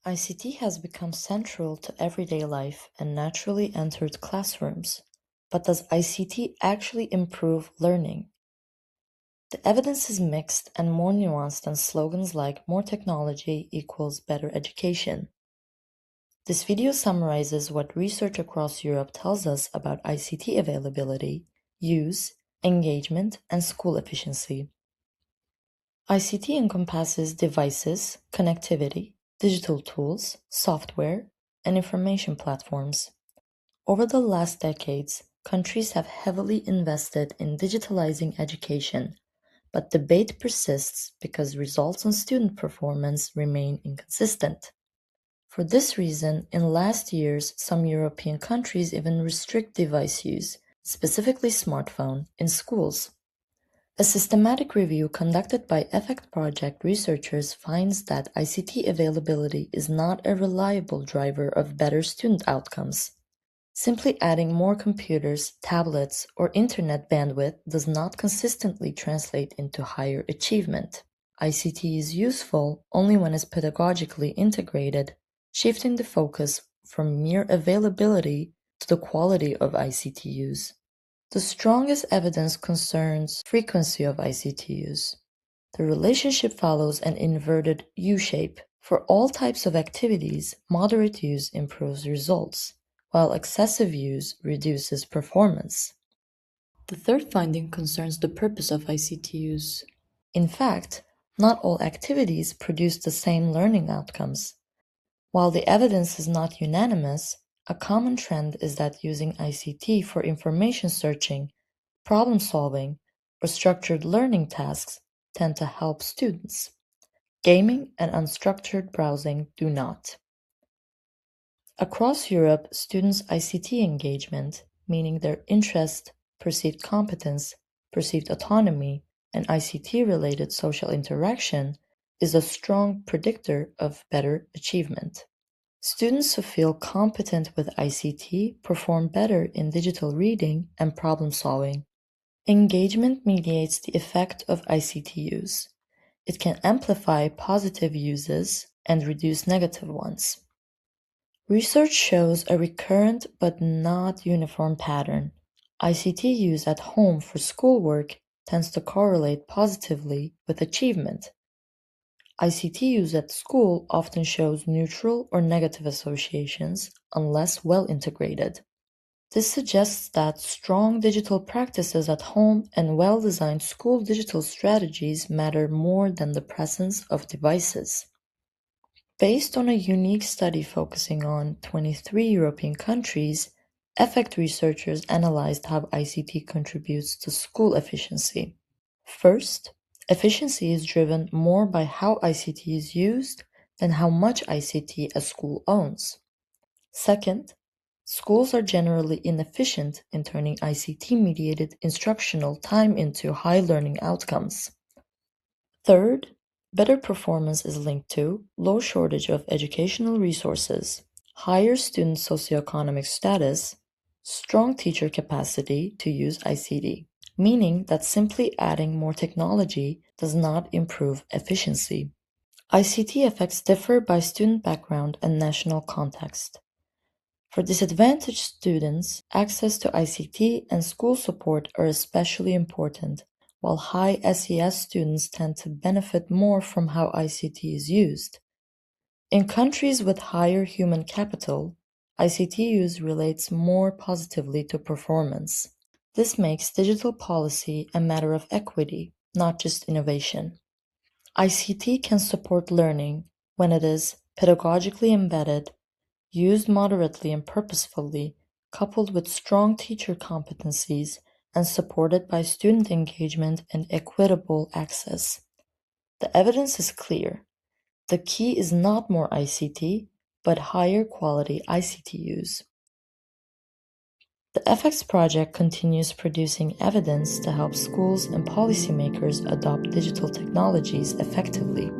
ICT has become central to everyday life and naturally entered classrooms. But does ICT actually improve learning? The evidence is mixed and more nuanced than slogans like more technology equals better education. This video summarizes what research across Europe tells us about ICT availability, use, engagement, and school efficiency. ICT encompasses devices, connectivity, digital tools, software, and information platforms. Over the last decades, countries have heavily invested in digitalizing education, but debate persists because results on student performance remain inconsistent. For this reason, in last years, some European countries even restrict device use, specifically smartphone, in schools. A systematic review conducted by Effect Project researchers finds that ICT availability is not a reliable driver of better student outcomes. Simply adding more computers, tablets, or internet bandwidth does not consistently translate into higher achievement. ICT is useful only when it's pedagogically integrated, shifting the focus from mere availability to the quality of ICT use. The strongest evidence concerns frequency of ICT use. The relationship follows an inverted U-shape. For all types of activities, moderate use improves results, while excessive use reduces performance. The third finding concerns the purpose of ICT use. In fact, not all activities produce the same learning outcomes. While the evidence is not unanimous, a common trend is that using ICT for information searching, problem solving, or structured learning tasks tend to help students. Gaming and unstructured browsing do not. Across Europe, students' ICT engagement, meaning their interest, perceived competence, perceived autonomy, and ICT-related social interaction, is a strong predictor of better achievement. Students who feel competent with ICT perform better in digital reading and problem solving. Engagement mediates the effect of ICT use. It can amplify positive uses and reduce negative ones. Research shows a recurrent but not uniform pattern. ICT use at home for schoolwork tends to correlate positively with achievement. ICT use at school often shows neutral or negative associations unless well integrated. This suggests that strong digital practices at home and well-designed school digital strategies matter more than the presence of devices. Based on a unique study focusing on 23 European countries, Effect researchers analyzed how ICT contributes to school efficiency. First, efficiency is driven more by how ICT is used than how much ICT a school owns. Second, schools are generally inefficient in turning ICT-mediated instructional time into high learning outcomes. Third, better performance is linked to low shortage of educational resources, higher student socioeconomic status, strong teacher capacity to use ICT, meaning that simply adding more technology does not improve efficiency. ICT effects differ by student background and national context. For disadvantaged students, access to ICT and school support are especially important, while high SES students tend to benefit more from how ICT is used. In countries with higher human capital, ICT use relates more positively to performance. This makes digital policy a matter of equity, not just innovation. ICT can support learning when it is pedagogically embedded, used moderately and purposefully, coupled with strong teacher competencies, and supported by student engagement and equitable access. The evidence is clear. The key is not more ICT, but higher quality ICT use. The FX project continues producing evidence to help schools and policymakers adopt digital technologies effectively.